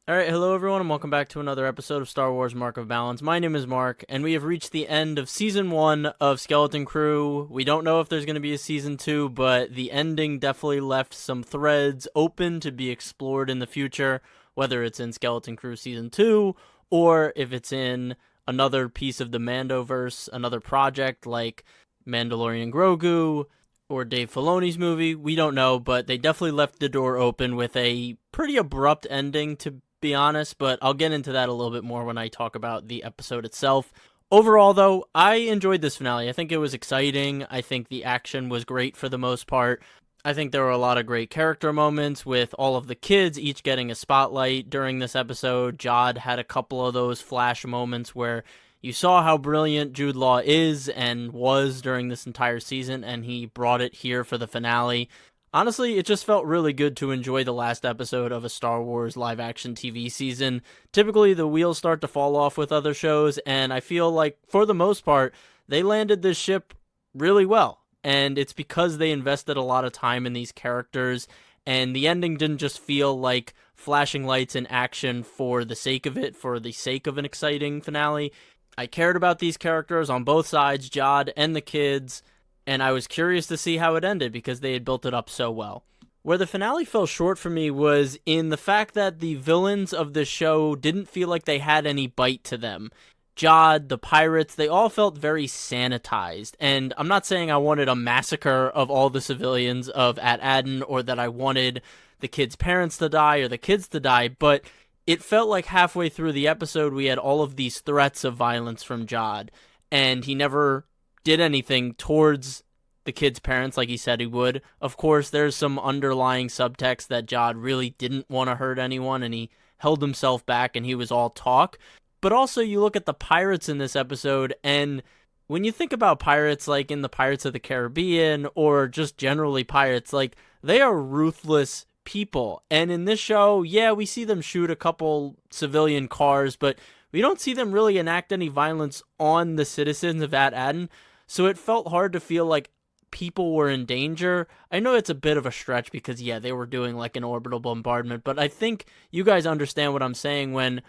Alright, hello everyone, and welcome back to another episode of Star Wars Mark of Balance. My name is Mark, and we have reached the end of Season 1 of Skeleton Crew. We don't know if there's going to be a Season 2, but the ending definitely left some threads open to be explored in the future, whether it's in Skeleton Crew Season 2, or if it's in another piece of the Mandoverse, another project like Mandalorian Grogu, or Dave Filoni's movie. We don't know, but they definitely left the door open with a pretty abrupt ending, to be honest, but I'll get into that a little bit more when I talk about the episode itself. Overall, though, I enjoyed this finale. I think it was exciting. I think the action was great for the most part. I think there were a lot of great character moments with all of the kids each getting a spotlight during this episode. Jod had a couple of those flash moments where you saw how brilliant Jude Law is and was during this entire season, and he brought it here for the finale. Honestly, it just felt really good to enjoy the last episode of a Star Wars live-action TV season. Typically, the wheels start to fall off with other shows, and I feel like, for the most part, they landed this ship really well. And it's because they invested a lot of time in these characters, and the ending didn't just feel like flashing lights in action for the sake of it, for the sake of an exciting finale. I cared about these characters on both sides, Jod and the kids, and I was curious to see how it ended because they had built it up so well. Where the finale fell short for me was in the fact that the villains of the show didn't feel like they had any bite to them. Jod, the pirates, they all felt very sanitized, and I'm not saying I wanted a massacre of all the civilians of At Aden or that I wanted the kids' parents to die or the kids to die, but it felt like halfway through the episode we had all of these threats of violence from Jod, and he never did anything towards the kid's parents like he said he would. Of course, there's some underlying subtext that Jod really didn't want to hurt anyone and he held himself back and he was all talk. But also, you look at the pirates in this episode, and when you think about pirates like in the Pirates of the Caribbean or just generally pirates, like they are ruthless people. And in this show, yeah, we see them shoot a couple civilian cars, but we don't see them really enact any violence on the citizens of At Aden. So it felt hard to feel like people were in danger. I know it's a bit of a stretch because, yeah, they were doing like an orbital bombardment, but I think you guys understand what I'm saying when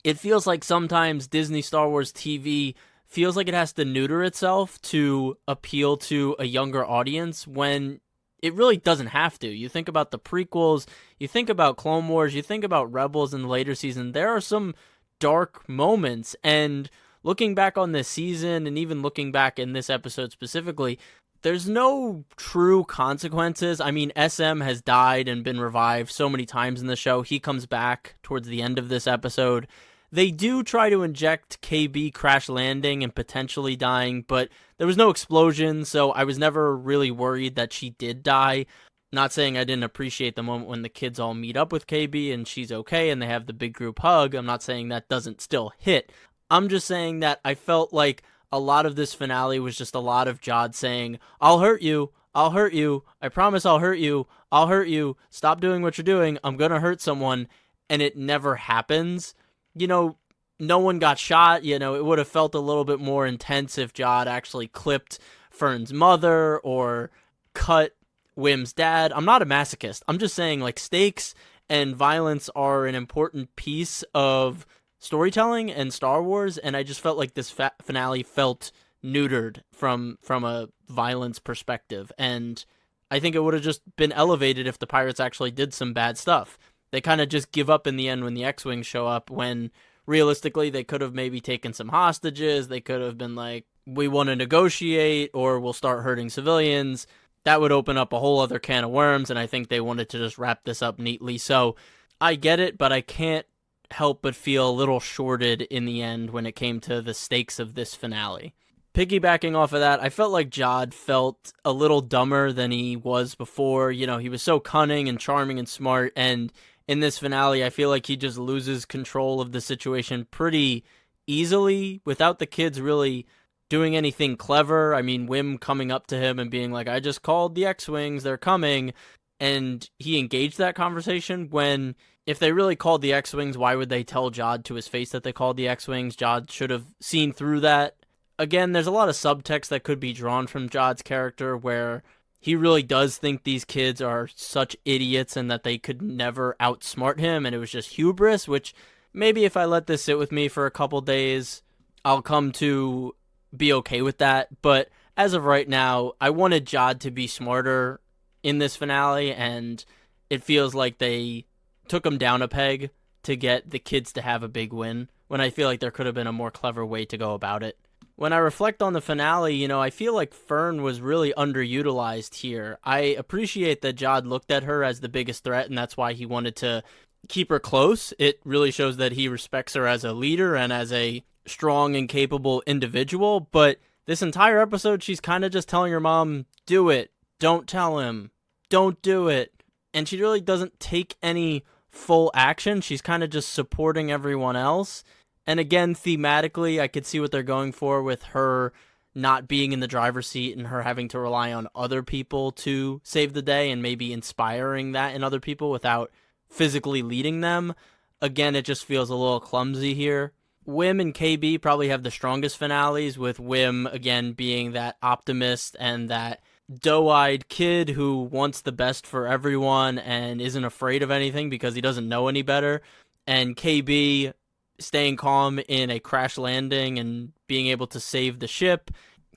it feels like sometimes Disney Star Wars TV feels like it has to neuter itself to appeal to a younger audience when it really doesn't have to. You think about the prequels, you think about Clone Wars, you think about Rebels in the later season, there are some dark moments, and looking back on this season and even looking back in this episode specifically, there's no true consequences. I mean, SM has died and been revived so many times in the show. He comes back towards the end of this episode. They do try to inject KB crash landing and potentially dying, but there was no explosion, so I was never really worried that she did die. Not saying I didn't appreciate the moment when the kids all meet up with KB and she's okay and they have the big group hug. I'm not saying that doesn't still hit. I'm just saying that I felt like a lot of this finale was just a lot of Jod saying, I'll hurt you, I promise I'll hurt you, stop doing what you're doing, I'm gonna hurt someone, and it never happens. You know, no one got shot, it would have felt a little bit more intense if Jod actually clipped Fern's mother or cut Wim's dad. I'm not a masochist, I'm just saying, like, stakes and violence are an important piece of storytelling and Star Wars, and I just felt like this finale felt neutered from a violence perspective, and I think it would have just been elevated if the pirates actually did some bad stuff. They kind of just give up in the end when the X-Wings show up, when realistically they could have maybe taken some hostages, they could have been like, we want to negotiate, or we'll start hurting civilians. That would open up a whole other can of worms, and I think they wanted to just wrap this up neatly. So I get it, but I can't help but feel a little shorted in the end when it came to the stakes of this finale. Piggybacking off of that, I felt like Jod felt a little dumber than he was before. He was so cunning and charming and smart, and in this finale, I feel like he just loses control of the situation pretty easily without the kids really doing anything clever. I mean, Wim coming up to him and being like, I just called the X-Wings, they're coming, and he engaged that conversation when, if they really called the X-Wings, why would they tell Jod to his face that they called the X-Wings? Jod should have seen through that. Again, there's a lot of subtext that could be drawn from Jod's character where he really does think these kids are such idiots and that they could never outsmart him, and it was just hubris, which maybe if I let this sit with me for a couple days, I'll come to be okay with that. But as of right now, I wanted Jod to be smarter in this finale, and it feels like they took him down a peg to get the kids to have a big win, when I feel like there could have been a more clever way to go about it. When I reflect on the finale, I feel like Fern was really underutilized here. I appreciate that Jod looked at her as the biggest threat, and that's why he wanted to keep her close. It really shows that he respects her as a leader and as a strong and capable individual, but this entire episode, she's kind of just telling her mom, do it, don't tell him, don't do it, and she really doesn't take any full action. She's kind of just supporting everyone else. And again, thematically, I could see what they're going for with her not being in the driver's seat and her having to rely on other people to save the day and maybe inspiring that in other people without physically leading them. Again, it just feels a little clumsy here. Wim and KB probably have the strongest finales, with Wim, again, being that optimist and that doe-eyed kid who wants the best for everyone and isn't afraid of anything because he doesn't know any better. And KB staying calm in a crash landing and being able to save the ship,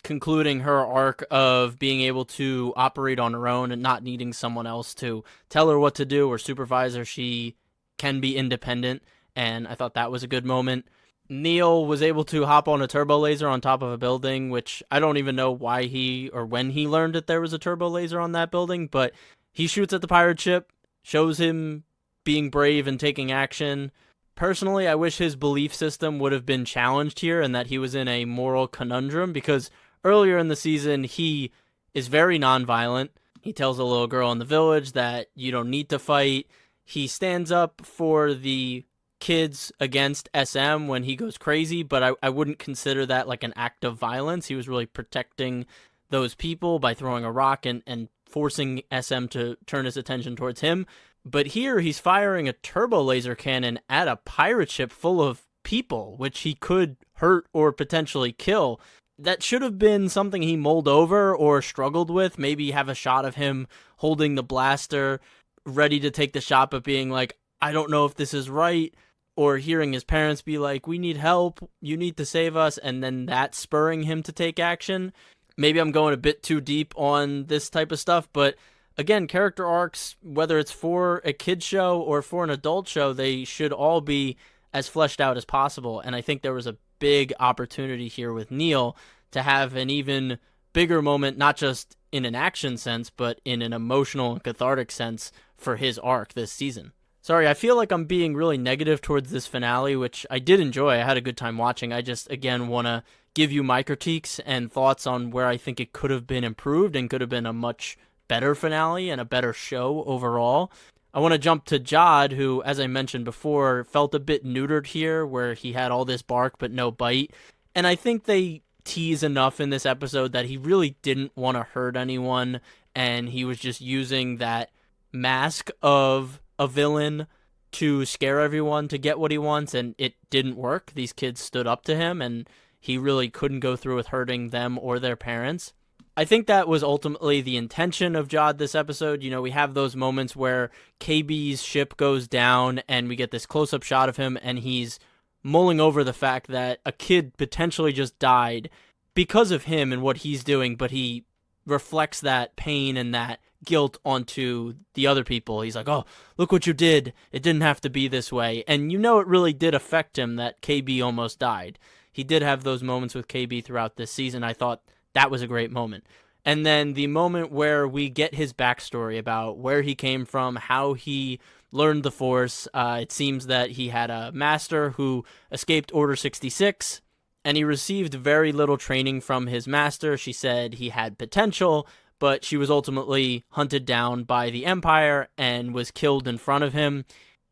concluding her arc of being able to operate on her own and not needing someone else to tell her what to do or supervise her. She can be independent, and I thought that was a good moment. Neil was able to hop on a turbo laser on top of a building, which I don't even know why he or when he learned that there was a turbo laser on that building, but he shoots at the pirate ship, shows him being brave and taking action. Personally, I wish his belief system would have been challenged here and that he was in a moral conundrum, because earlier in the season, he is very nonviolent. He tells a little girl in the village that you don't need to fight. He stands up for the kids against SM when he goes crazy, but I wouldn't consider that like an act of violence. He was really protecting those people by throwing a rock and forcing SM to turn his attention towards him. But here he's firing a turbo laser cannon at a pirate ship full of people, which he could hurt or potentially kill. That should have been something he mulled over or struggled with. Maybe have a shot of him holding the blaster, ready to take the shot, but being like, I don't know if this is right. Or hearing his parents be like, we need help, you need to save us, and then that spurring him to take action. Maybe I'm going a bit too deep on this type of stuff, but again, character arcs, whether it's for a kid's show or for an adult show, they should all be as fleshed out as possible. And I think there was a big opportunity here with Neil to have an even bigger moment, not just in an action sense, but in an emotional and cathartic sense for his arc this season. Sorry, I feel like I'm being really negative towards this finale, which I did enjoy. I had a good time watching. I just, again, want to give you my critiques and thoughts on where I think it could have been improved and could have been a much better finale and a better show overall. I want to jump to Jod, who, as I mentioned before, felt a bit neutered here, where he had all this bark but no bite. And I think they tease enough in this episode that he really didn't want to hurt anyone, and he was just using that mask of a villain to scare everyone to get what he wants, and it didn't work. These kids stood up to him, and he really couldn't go through with hurting them or their parents. I think that was ultimately the intention of Jod this episode. We have those moments where KB's ship goes down, and we get this close-up shot of him, and he's mulling over the fact that a kid potentially just died because of him and what he's doing, but he reflects that pain and that guilt onto the other people. He's like, oh, look what you did. It didn't have to be this way. And it really did affect him that KB almost died. He did have those moments with KB throughout this season. I thought that was a great moment. And then the moment where we get his backstory about where he came from, how he learned the Force. It seems that he had a master who escaped Order 66, and he received very little training from his master. She said he had potential, but she was ultimately hunted down by the Empire and was killed in front of him.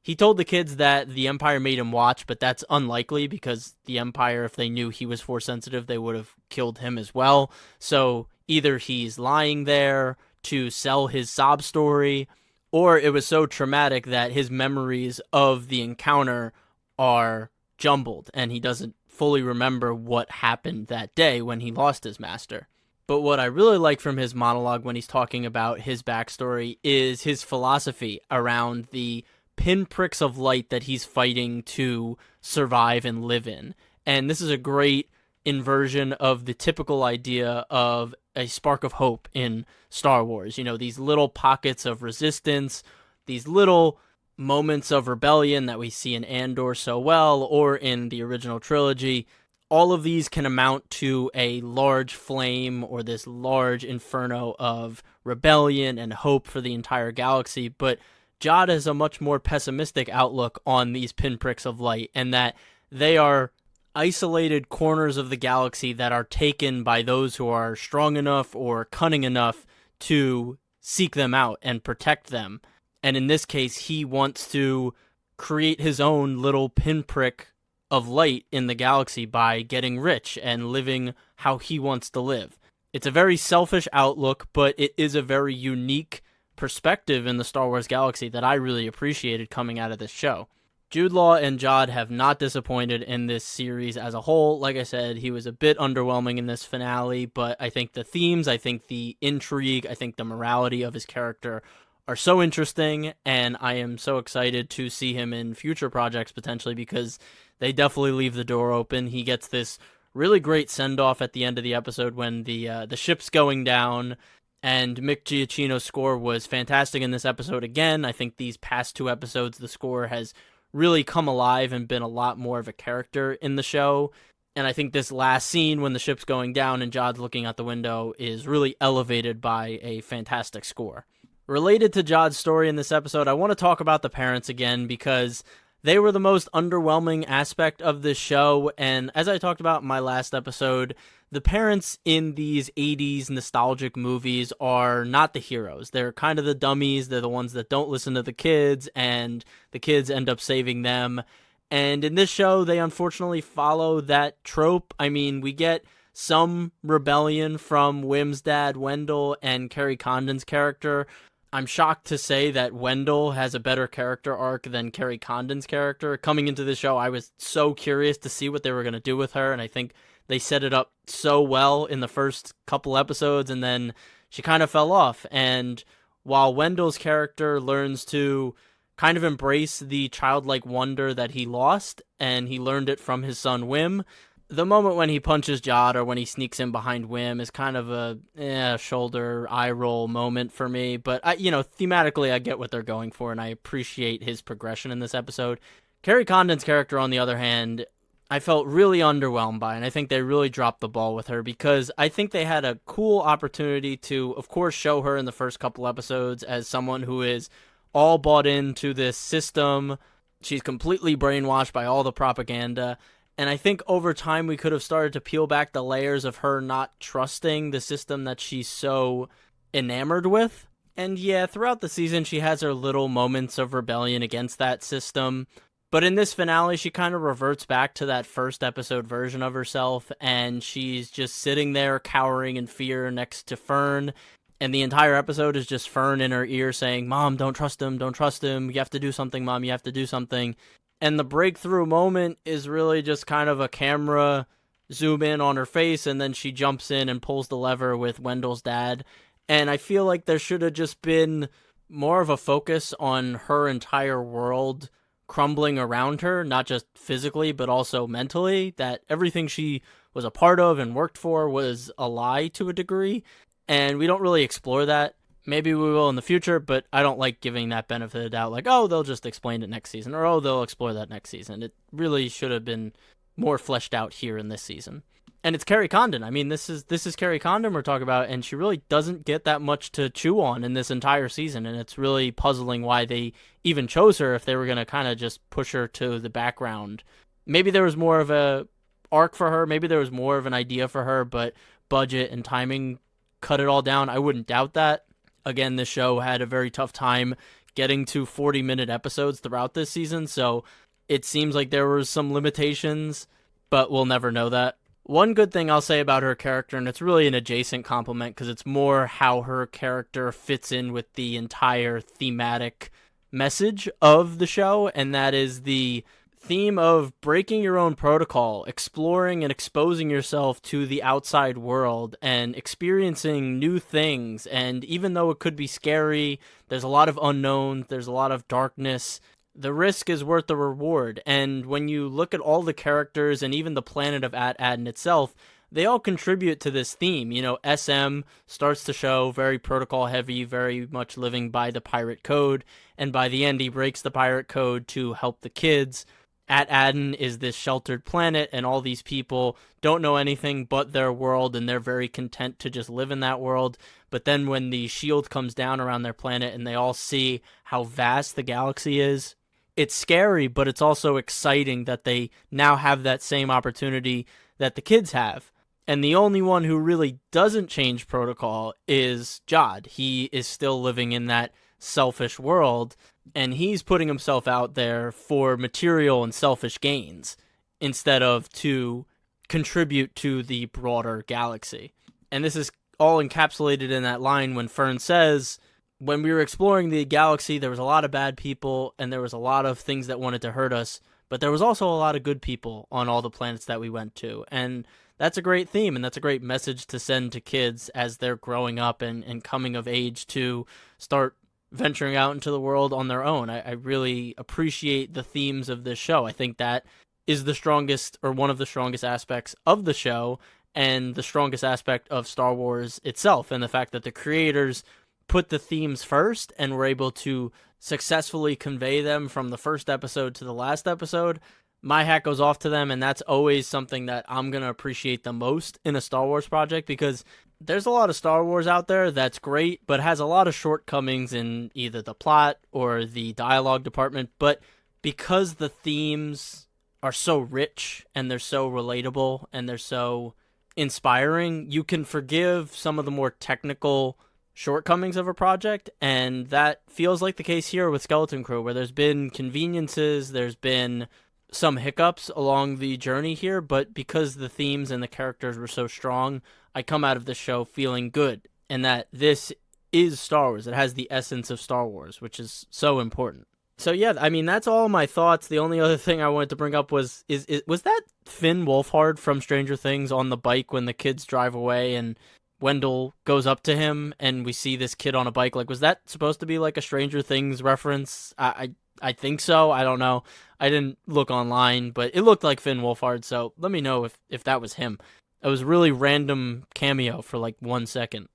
He told the kids that the Empire made him watch, but that's unlikely because the Empire, if they knew he was Force sensitive, they would have killed him as well. So either he's lying there to sell his sob story, or it was so traumatic that his memories of the encounter are jumbled and he doesn't fully remember what happened that day when he lost his master. But what I really like from his monologue when he's talking about his backstory is his philosophy around the pinpricks of light that he's fighting to survive and live in. And this is a great inversion of the typical idea of a spark of hope in Star Wars. You know, these little pockets of resistance, these little moments of rebellion that we see in Andor so well, or in the original trilogy. All of these can amount to a large flame or this large inferno of rebellion and hope for the entire galaxy. But Jod has a much more pessimistic outlook on these pinpricks of light, and that they are isolated corners of the galaxy that are taken by those who are strong enough or cunning enough to seek them out and protect them. And in this case, he wants to create his own little pinprick of light in the galaxy by getting rich and living how he wants to live. It's a very selfish outlook, but it is a very unique perspective in the Star Wars galaxy that I really appreciated coming out of this show. Jude Law and Jod have not disappointed in this series as a whole. Like I said, he was a bit underwhelming in this finale, but I think the themes, I think the intrigue, I think the morality of his character are so interesting, and I am so excited to see him in future projects potentially, because they definitely leave the door open. He gets this really great send-off at the end of the episode when the ship's going down, and Mick Giacchino's score was fantastic in this episode again. I think these past two episodes, the score has really come alive and been a lot more of a character in the show. And I think this last scene when the ship's going down and Jod's looking out the window is really elevated by a fantastic score. Related to Jod's story in this episode, I want to talk about the parents again, because they were the most underwhelming aspect of this show. And as I talked about in my last episode, the parents in these 80s nostalgic movies are not the heroes. They're kind of the dummies. They're the ones that don't listen to the kids, and the kids end up saving them. And in this show, they unfortunately follow that trope. I mean, we get some rebellion from Wim's dad, Wendell, and Kerry Condon's character. I'm shocked to say that Wendell has a better character arc than Kerry Condon's character. Coming into the show, I was so curious to see what they were going to do with her, and I think they set it up so well in the first couple episodes, and then she kind of fell off. And while Wendell's character learns to kind of embrace the childlike wonder that he lost, and he learned it from his son Wim, the moment when he punches Jod or when he sneaks in behind Wim is kind of a shoulder eye roll moment for me. But thematically, I get what they're going for, and I appreciate his progression in this episode. Kerry Condon's character, on the other hand, I felt really underwhelmed by, and I think they really dropped the ball with her, because I think they had a cool opportunity to, of course, show her in the first couple episodes as someone who is all bought into this system. She's completely brainwashed by all the propaganda. And I think over time we could have started to peel back the layers of her not trusting the system that she's so enamored with. And yeah, throughout the season she has her little moments of rebellion against that system. But in this finale, she kind of reverts back to that first episode version of herself, and she's just sitting there cowering in fear next to Fern. And the entire episode is just Fern in her ear saying, "Mom, don't trust him, don't trust him. You have to do something, Mom, you have to do something." And the breakthrough moment is really just kind of a camera zoom in on her face, and then she jumps in and pulls the lever with Wendell's dad. And I feel like there should have just been more of a focus on her entire world crumbling around her, not just physically, but also mentally, that everything she was a part of and worked for was a lie to a degree. And we don't really explore that. Maybe we will in the future, but I don't like giving that benefit of the doubt, like, oh, they'll just explain it next season, or oh, they'll explore that next season. It really should have been more fleshed out here in this season. And it's Kerry Condon. I mean, this is Kerry Condon we're talking about, and she really doesn't get that much to chew on in this entire season, and it's really puzzling why they even chose her if they were going to kind of just push her to the background. Maybe there was more of a arc for her, maybe there was more of an idea for her, but budget and timing cut it all down. I wouldn't doubt that. Again, this show had a very tough time getting to 40-minute episodes throughout this season, so it seems like there were some limitations, but we'll never know that. One good thing I'll say about her character, and it's really an adjacent compliment because it's more how her character fits in with the entire thematic message of the show, and that is the theme of breaking your own protocol, exploring and exposing yourself to the outside world and experiencing new things. And even though it could be scary, there's a lot of unknown, there's a lot of darkness. The risk is worth the reward. And when you look at all the characters and even the planet of At-Adden itself, they all contribute to this theme. You know, SM starts the show very protocol heavy, very much living by the pirate code. And by the end, he breaks the pirate code to help the kids. At-Adden is this sheltered planet, and all these people don't know anything but their world, and they're very content to just live in that world. But then when the shield comes down around their planet and they all see how vast the galaxy is, it's scary, but it's also exciting that they now have that same opportunity that the kids have. And the only one who really doesn't change protocol is Jod. He is still living in that selfish world, and he's putting himself out there for material and selfish gains instead of to contribute to the broader galaxy. And this is all encapsulated in that line when Fern says, when we were exploring the galaxy, there was a lot of bad people and there was a lot of things that wanted to hurt us, but there was also a lot of good people on all the planets that we went to. And that's a great theme, and that's a great message to send to kids as they're growing up and coming of age to start venturing out into the world on their own. I really appreciate the themes of this show. I think that is the strongest, or one of the strongest aspects of the show, and the strongest aspect of Star Wars itself, and the fact that the creators put the themes first and were able to successfully convey them from the first episode to the last episode. My hat goes off to them, and that's always something that I'm going to appreciate the most in a Star Wars project, because there's a lot of Star Wars out there that's great, but has a lot of shortcomings in either the plot or the dialogue department. But because the themes are so rich and they're so relatable and they're so inspiring, you can forgive some of the more technical shortcomings of a project. And that feels like the case here with Skeleton Crew, where there's been conveniences, there's been some hiccups along the journey here, but because the themes and the characters were so strong, I come out of the show feeling good, and that this is Star Wars. It has the essence of Star Wars, which is so important. So yeah, I mean, that's all my thoughts. The only other thing I wanted to bring up was that Finn Wolfhard from Stranger Things on the bike when the kids drive away and Wendell goes up to him and we see this kid on a bike? Like, was that supposed to be like a Stranger Things reference? I think so. I don't know. I didn't look online, but it looked like Finn Wolfhard, so let me know if that was him. It was a really random cameo for like 1 second.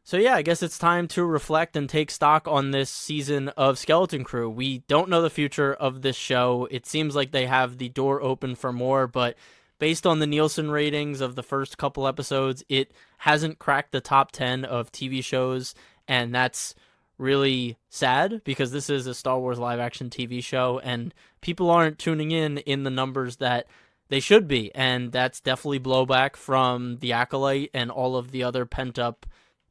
So yeah, I guess it's time to reflect and take stock on this season of Skeleton Crew. We don't know the future of this show. It seems like they have the door open for more, but based on the Nielsen ratings of the first couple episodes, it hasn't cracked the top 10 of TV shows, and that's really sad because this is a Star Wars live-action TV show, and people aren't tuning in the numbers that they should be, and that's definitely blowback from The Acolyte and all of the other pent-up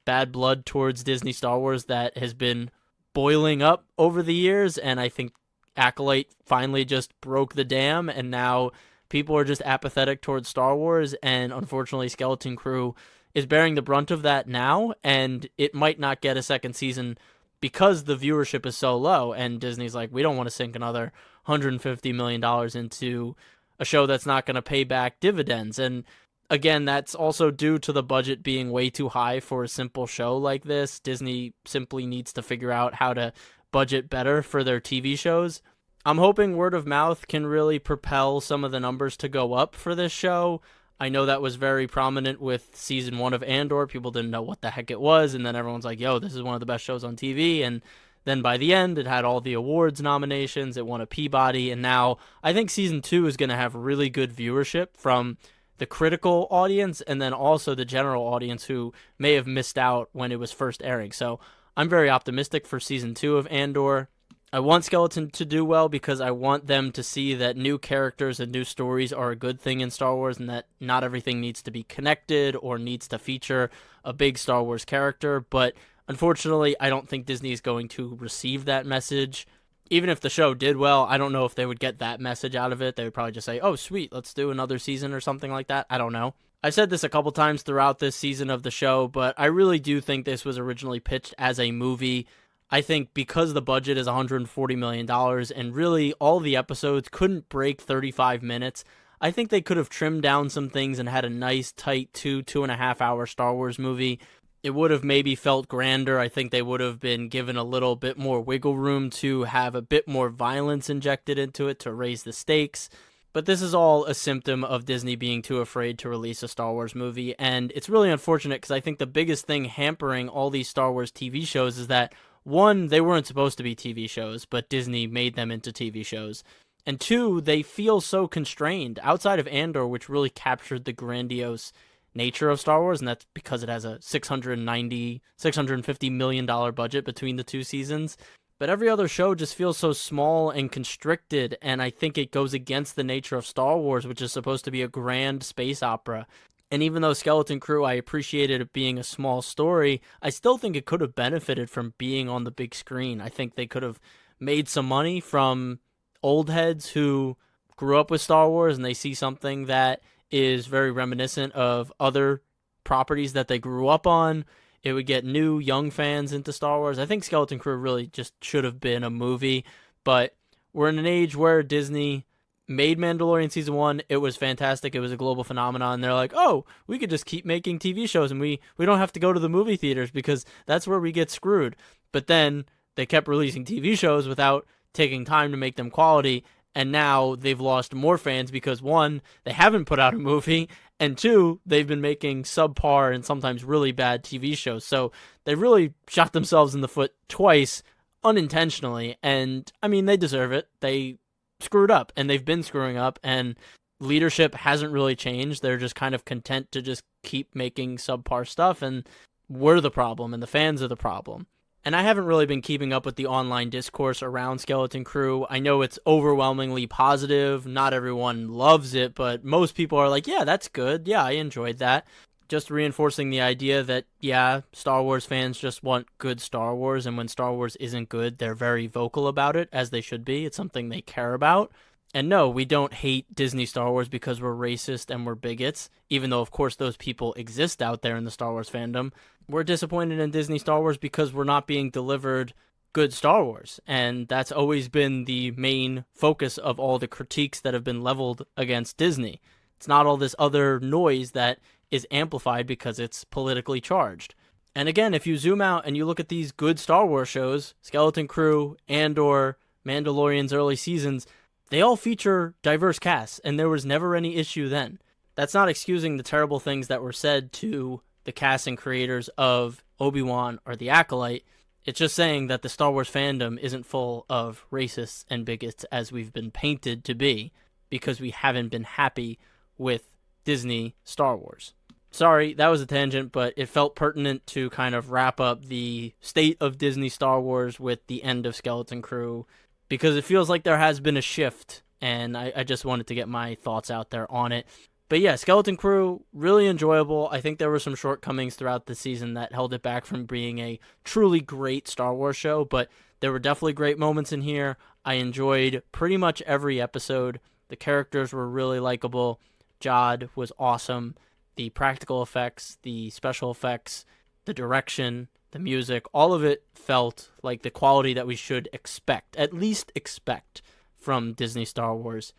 bad blood towards Disney Star Wars that has been boiling up over the years, and I think Acolyte finally just broke the dam, and now people are just apathetic towards Star Wars, and unfortunately Skeleton Crew is bearing the brunt of that now, and it might not get a second season because the viewership is so low, and Disney's like, we don't want to sink another $150 million into a show that's not going to pay back dividends. And again, that's also due to the budget being way too high for a simple show like this. Disney simply needs to figure out how to budget better for their TV shows. I'm hoping word of mouth can really propel some of the numbers to go up for this show. I know that was very prominent with season 1 of Andor. People didn't know what the heck it was, and then everyone's like, yo, this is one of the best shows on TV, and then by the end, it had all the awards nominations, it won a Peabody, and now I think season 2 is going to have really good viewership from the critical audience and then also the general audience who may have missed out when it was first airing. So I'm very optimistic for season 2 of Andor. I want Skeleton to do well because I want them to see that new characters and new stories are a good thing in Star Wars, and that not everything needs to be connected or needs to feature a big Star Wars character. But unfortunately, I don't think Disney is going to receive that message. Even if the show did well, I don't know if they would get that message out of it. They would probably just say, oh, sweet, let's do another season or something like that. I don't know. I've said this a couple times throughout this season of the show, but I really do think this was originally pitched as a movie. I think because the budget is $140 million and really all the episodes couldn't break 35 minutes, I think they could have trimmed down some things and had a nice, tight 2.5 hour Star Wars movie. It would have maybe felt grander. I think they would have been given a little bit more wiggle room to have a bit more violence injected into it to raise the stakes. But this is all a symptom of Disney being too afraid to release a Star Wars movie. And it's really unfortunate because I think the biggest thing hampering all these Star Wars TV shows is that, one, they weren't supposed to be TV shows, but Disney made them into TV shows. And two, they feel so constrained outside of Andor, which really captured the grandiose nature of Star Wars, and that's because it has a $650 million budget between the two seasons. But every other show just feels so small and constricted, and I think it goes against the nature of Star Wars, which is supposed to be a grand space opera. And even though Skeleton Crew, I appreciated it being a small story, I still think it could have benefited from being on the big screen. I think they could have made some money from old heads who grew up with Star Wars and they see something that is very reminiscent of other properties that they grew up on. It would get new, young fans into Star Wars. I think Skeleton Crew really just should have been a movie, but we're in an age where Disney made Mandalorian Season 1. It was fantastic. It was a global phenomenon. They're like, oh, we could just keep making TV shows and we don't have to go to the movie theaters because that's where we get screwed. But then they kept releasing TV shows without taking time to make them quality, and now they've lost more fans because, one, they haven't put out a movie, and two, they've been making subpar and sometimes really bad TV shows. So they really shot themselves in the foot twice unintentionally, and I mean, they deserve it. They screwed up, and they've been screwing up, and leadership hasn't really changed. They're just kind of content to just keep making subpar stuff, and we're the problem, and the fans are the problem. And I haven't really been keeping up with the online discourse around Skeleton Crew. I know it's overwhelmingly positive. Not everyone loves it, but most people are like, yeah, that's good. Yeah, I enjoyed that. Just reinforcing the idea that, yeah, Star Wars fans just want good Star Wars, and when Star Wars isn't good, they're very vocal about it, as they should be. It's something they care about. And no, we don't hate Disney Star Wars because we're racist and we're bigots, even though, of course, those people exist out there in the Star Wars fandom. We're disappointed in Disney Star Wars because we're not being delivered good Star Wars, and that's always been the main focus of all the critiques that have been leveled against Disney. It's not all this other noise that is amplified because it's politically charged. And again, if you zoom out and you look at these good Star Wars shows, Skeleton Crew, Andor, Mandalorian's early seasons, they all feature diverse casts, and there was never any issue then. That's not excusing the terrible things that were said to the cast and creators of Obi-Wan or The Acolyte. It's just saying that the Star Wars fandom isn't full of racists and bigots as we've been painted to be, because we haven't been happy with Disney Star Wars. Sorry, that was a tangent, but it felt pertinent to kind of wrap up the state of Disney Star Wars with the end of Skeleton Crew, because it feels like there has been a shift, and I just wanted to get my thoughts out there on it. But yeah, Skeleton Crew, really enjoyable. I think there were some shortcomings throughout the season that held it back from being a truly great Star Wars show, but there were definitely great moments in here. I enjoyed pretty much every episode. The characters were really likable. Jod was awesome. The practical effects, the special effects, the direction, the music, all of it felt like the quality that we should expect, at least expect, from Disney Star Wars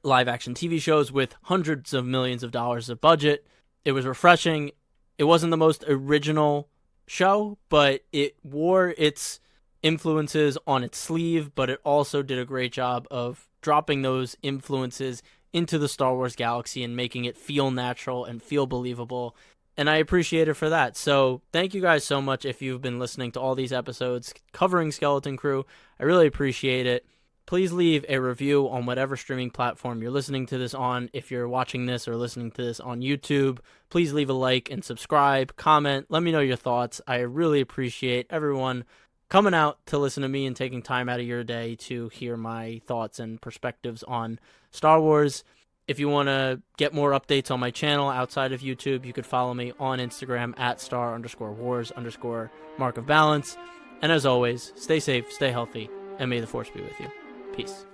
live-action TV shows with hundreds of millions of dollars of budget. It was refreshing. It wasn't the most original show, but it wore its influences on its sleeve, but it also did a great job of dropping those influences into the Star Wars galaxy and making it feel natural and feel believable, and I appreciate it for that. So thank you guys so much if you've been listening to all these episodes covering Skeleton Crew. I really appreciate it. Please leave a review on whatever streaming platform you're listening to this on. If you're watching this or listening to this on YouTube, please leave a like and subscribe, comment, let me know your thoughts. I really appreciate everyone coming out to listen to me and taking time out of your day to hear my thoughts and perspectives on Star Wars. If you want to get more updates on my channel outside of YouTube, you could follow me on Instagram at @star_wars_mark of balance. And as always, stay safe, stay healthy, and may the Force be with you. Peace.